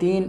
3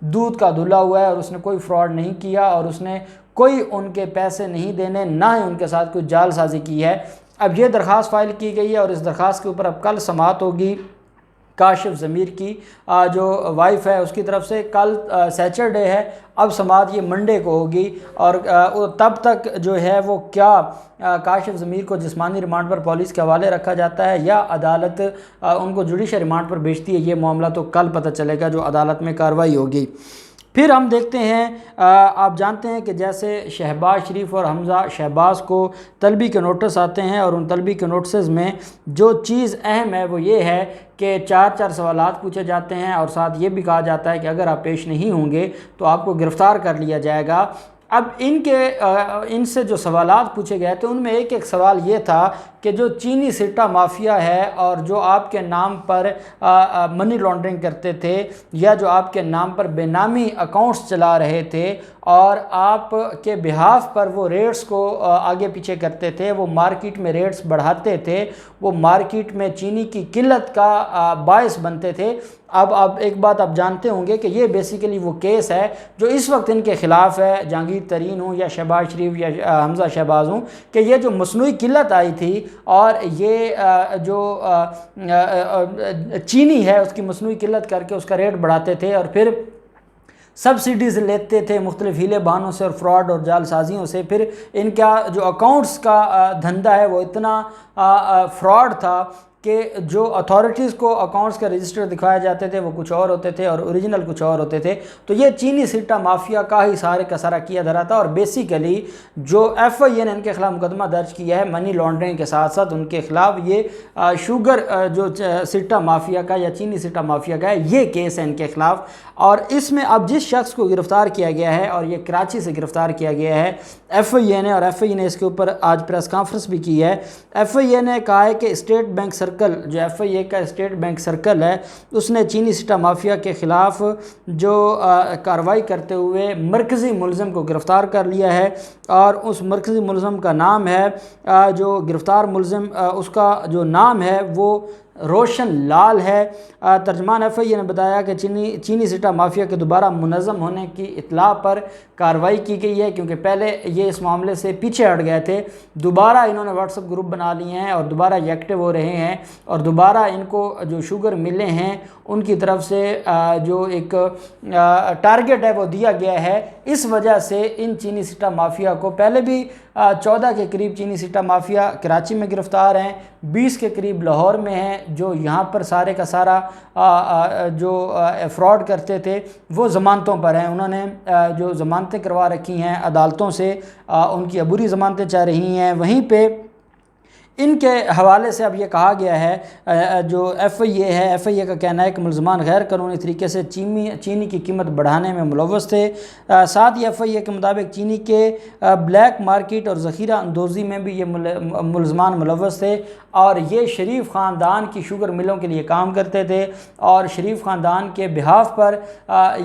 دودھ کا دھلا ہوا ہے اور اس نے کوئی فراڈ نہیں کیا اور اس نے کوئی ان کے پیسے نہیں دینے، نہ ہی ان کے ساتھ کوئی جال سازی کی ہے۔ اب یہ درخواست فائل کی گئی ہے اور اس درخواست کے اوپر اب کل سماعت ہوگی کاشف ضمیر کی جو وائف ہے اس کی طرف سے۔ کل سیچرڈے ہے، اب سماعت یہ منڈے کو ہوگی اور تب تک جو ہے وہ کیا کاشف ضمیر کو جسمانی ریمانڈ پر پولیس کے حوالے رکھا جاتا ہے یا عدالت ان کو جوڈیشل ریمانڈ پر بھیجتی ہے، یہ معاملہ تو کل پتہ چلے گا جو عدالت میں کارروائی ہوگی۔ پھر ہم دیکھتے ہیں، آپ جانتے ہیں کہ جیسے شہباز شریف اور حمزہ شہباز کو طلبی کے نوٹس آتے ہیں اور ان طلبی کے نوٹسز میں جو چیز اہم ہے وہ یہ ہے کہ 4 سوالات پوچھے جاتے ہیں اور ساتھ یہ بھی کہا جاتا ہے کہ اگر آپ پیش نہیں ہوں گے تو آپ کو گرفتار کر لیا جائے گا۔ اب ان سے جو سوالات پوچھے گئے تھے ان میں ایک سوال یہ تھا کہ جو چینی سٹہ مافیا ہے اور جو آپ کے نام پر منی لانڈرنگ کرتے تھے یا جو آپ کے نام پر بے نامی اکاؤنٹس چلا رہے تھے اور آپ کے بہاف پر وہ ریٹس کو آگے پیچھے کرتے تھے، وہ مارکیٹ میں ریٹس بڑھاتے تھے، وہ مارکیٹ میں چینی کی قلت کا باعث بنتے تھے۔ اب ایک بات آپ جانتے ہوں گے کہ یہ بیسیکلی وہ کیس ہے جو اس وقت ان کے خلاف ہے، جہانگیر ترین ہوں یا شہباز شریف یا حمزہ شہباز ہوں، کہ یہ جو مصنوعی قلت آئی تھی اور یہ جو چینی ہے اس کی مصنوعی قلت کر کے اس کا ریٹ بڑھاتے تھے اور پھر سبسڈیز لیتے تھے مختلف ہیلے بہانوں سے اور فراڈ اور جال سازیوں سے۔ پھر ان کا جو اکاؤنٹس کا دھندہ ہے وہ اتنا فراڈ تھا کہ جو اتھارٹیز کو اکاؤنٹس کا رجسٹر دکھائے جاتے تھے وہ کچھ اور ہوتے تھے اور اوریجنل کچھ اور ہوتے تھے۔ تو یہ چینی سٹہ مافیا کا ہی سارے کا سارا کیا دھرا تھا اور بیسیکلی جو ایف آئی اے نے ان کے خلاف مقدمہ درج کیا ہے منی لانڈرنگ کے ساتھ ساتھ ان کے خلاف یہ شوگر جو سٹہ مافیا کا یا چینی سٹہ مافیا کا ہے یہ کیس ہے ان کے خلاف۔ اور اس میں اب جس شخص کو گرفتار کیا گیا ہے اور یہ کراچی سے گرفتار کیا گیا ہے ایف آئی اے نے، اور ایف آئی اے نے اس کے اوپر آج پریس کانفرنس بھی کی ہے۔ ایف آئی اے نے کہا ہے کہ اسٹیٹ بینک سرکل جو ایف آئی اے کا اسٹیٹ بینک سرکل ہے اس نے چینی سٹہ مافیا کے خلاف جو کارروائی کرتے ہوئے مرکزی ملزم کو گرفتار کر لیا ہے اور اس مرکزی ملزم کا نام ہے جو گرفتار ملزم اس کا جو نام ہے وہ روشن لال ہے۔ ترجمان ایف آئی اے نے بتایا کہ چینی سٹہ مافیا کے دوبارہ منظم ہونے کی اطلاع پر کارروائی کی گئی ہے کیونکہ پہلے یہ اس معاملے سے پیچھے ہٹ گئے تھے، دوبارہ انہوں نے واٹس ایپ گروپ بنا لیے ہیں اور دوبارہ یہ ایکٹیو ہو رہے ہیں اور دوبارہ ان کو جو شوگر ملیں ہیں ان کی طرف سے جو ایک ٹارگٹ ہے وہ دیا گیا ہے۔ اس وجہ سے ان چینی سٹہ مافیا کو پہلے بھی 14 کے قریب چینی سٹہ مافیا کراچی میں گرفتار ہیں، 20 کے قریب لاہور میں ہیں جو یہاں پر سارے کا سارا جو فراڈ کرتے تھے وہ ضمانتوں پر ہیں۔ انہوں نے جو ضمانتیں کروا رکھی ہیں عدالتوں سے، ان کی عبوری ضمانتیں چاہ رہی ہیں۔ وہیں پہ ان کے حوالے سے اب یہ کہا گیا ہے جو ایف آئی اے ہے، ایف آئی اے کا کہنا ہے کہ ملزمان غیر قانونی طریقے سے چینی کی قیمت بڑھانے میں ملوث تھے۔ ساتھ ہی ایف آئی اے کے مطابق چینی کے بلیک مارکیٹ اور ذخیرہ اندوزی میں بھی یہ ملزمان ملوث تھے اور یہ شریف خاندان کی شوگر ملوں کے لیے کام کرتے تھے اور شریف خاندان کے بہاف پر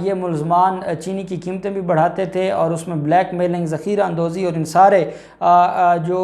یہ ملزمان چینی کی قیمتیں بھی بڑھاتے تھے اور اس میں بلیک میلنگ، ذخیرہ اندوزی اور ان سارے جو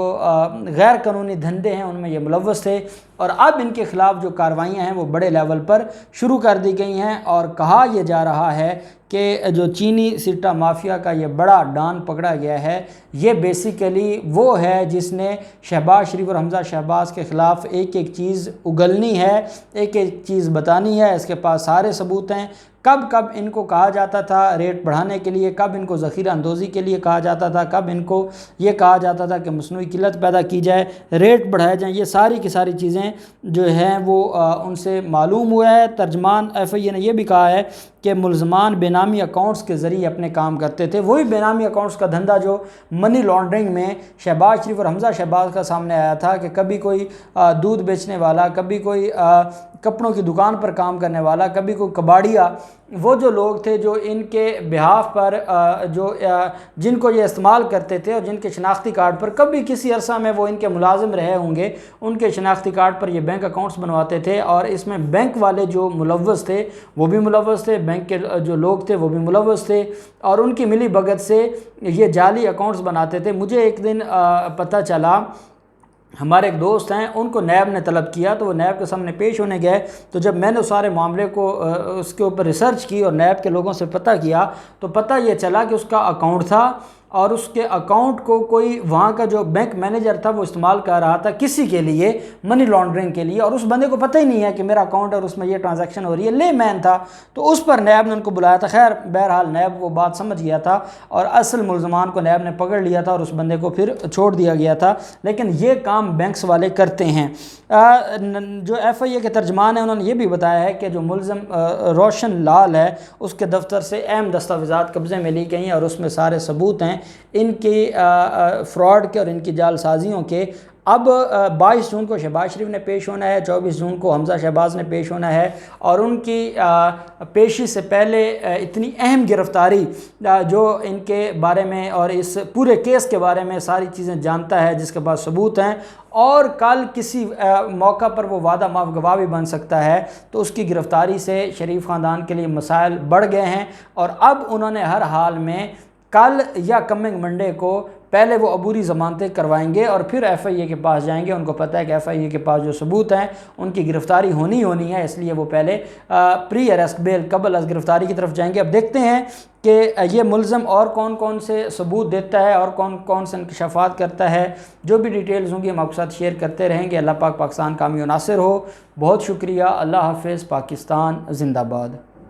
غیر قانونی دھندے ہیں ان میں یہ ملوث تھے۔ اور اب ان کے خلاف جو کارروائیاں ہیں وہ بڑے لیول پر شروع کر دی گئی ہیں اور کہا یہ جا رہا ہے کہ جو چینی سٹہ مافیا کا یہ بڑا ڈان پکڑا گیا ہے یہ بیسیکلی وہ ہے جس نے شہباز شریف اور حمزہ شہباز کے خلاف ایک ایک چیز اگلنی ہے، ایک ایک چیز بتانی ہے، اس کے پاس سارے ثبوت ہیں۔ کب ان کو کہا جاتا تھا ریٹ بڑھانے کے لیے، کب ان کو ذخیرہ اندوزی کے لیے کہا جاتا تھا، کب ان کو یہ کہا جاتا تھا کہ مصنوعی قلت پیدا کی جائے، ریٹ بڑھائے جائیں، یہ ساری کی ساری چیزیں جو ہیں وہ ان سے معلوم ہوا ہے۔ ترجمان ایف آئی اے نے یہ بھی کہا ہے کہ ملزمان بے نامی اکاؤنٹس کے ذریعے اپنے کام کرتے تھے، وہی بے نامی اکاؤنٹس کا دھندہ جو منی لانڈرنگ میں شہباز شریف اور حمزہ شہباز کا سامنے آیا تھا کہ کبھی کوئی دودھ بیچنے والا، کبھی کوئی کپڑوں کی دکان پر کام کرنے والا، کبھی کوئی کباڑیا، وہ جو لوگ تھے جو ان کے بہاف پر جن کو یہ استعمال کرتے تھے اور جن کے شناختی کارڈ پر کبھی کسی عرصہ میں وہ ان کے ملازم رہے ہوں گے، ان کے شناختی کارڈ پر یہ بینک اکاؤنٹس بنواتے تھے اور اس میں بینک والے جو ملوث تھے وہ بھی ملوث تھے، بینک کے جو لوگ تھے وہ بھی ملوث تھے اور ان کی ملی بھگت سے یہ جعلی اکاؤنٹس بناتے تھے۔ مجھے ایک دن پتہ چلا ہمارے ایک دوست ہیں، ان کو نیب نے طلب کیا تو وہ نیب کے سامنے پیش ہونے گئے، تو جب میں نے اس سارے معاملے کو اس کے اوپر ریسرچ کی اور نیب کے لوگوں سے پتہ کیا تو پتہ یہ چلا کہ اس کا اکاؤنٹ تھا، اور اس کے اکاؤنٹ کو کوئی وہاں کا جو بینک مینیجر تھا وہ استعمال کر رہا تھا کسی کے لیے، منی لانڈرنگ کے لیے، اور اس بندے کو پتہ ہی نہیں ہے کہ میرا اکاؤنٹ ہے اور اس میں یہ ٹرانزیکشن ہو رہی ہے، لے مین تھا۔ تو اس پر نیب نے ان کو بلایا تھا۔ خیر بہرحال نیب وہ بات سمجھ گیا تھا اور اصل ملزمان کو نیب نے پکڑ لیا تھا اور اس بندے کو پھر چھوڑ دیا گیا تھا۔ لیکن یہ کام بینکس والے کرتے ہیں۔ جو ایف آئی اے کے ترجمان ہیں انہوں نے یہ بھی بتایا ہے کہ جو ملزم روشن لال ہے اس کے دفتر سے اہم دستاویزات قبضے میں لی گئی ہیں اور اس میں سارے ثبوت ہیں ان کی فراڈ کے اور ان کی جعل سازیوں کے۔ اب 22 جون کو شہباز شریف نے پیش ہونا ہے، 24 جون کو حمزہ شہباز نے پیش ہونا ہے، اور ان کی پیشی سے پہلے اتنی اہم گرفتاری جو ان کے بارے میں اور اس پورے کیس کے بارے میں ساری چیزیں جانتا ہے، جس کے پاس ثبوت ہیں، اور کل کسی موقع پر وہ وعدہ معاف گواہ بھی بن سکتا ہے، تو اس کی گرفتاری سے شریف خاندان کے لیے مسائل بڑھ گئے ہیں، اور اب انہوں نے ہر حال میں کل یا کمنگ منڈے کو پہلے وہ عبوری ضمانتیں کروائیں گے اور پھر ایف آئی اے کے پاس جائیں گے۔ ان کو پتہ ہے کہ ایف آئی اے کے پاس جو ثبوت ہیں ان کی گرفتاری ہونی ہے، اس لیے وہ پہلے پری اریسٹ بیل قبل از گرفتاری کی طرف جائیں گے۔ اب دیکھتے ہیں کہ یہ ملزم اور کون کون سے ثبوت دیتا ہے اور کون کون سے انکشافات کرتا ہے۔ جو بھی ڈیٹیلز ہوں گی ہم آپ کے ساتھ شیئر کرتے رہیں گے۔ اللہ پاک پاکستان کامیاب و ناصر ہو۔ بہت شکریہ۔ اللہ حافظ۔ پاکستان زندہ باد۔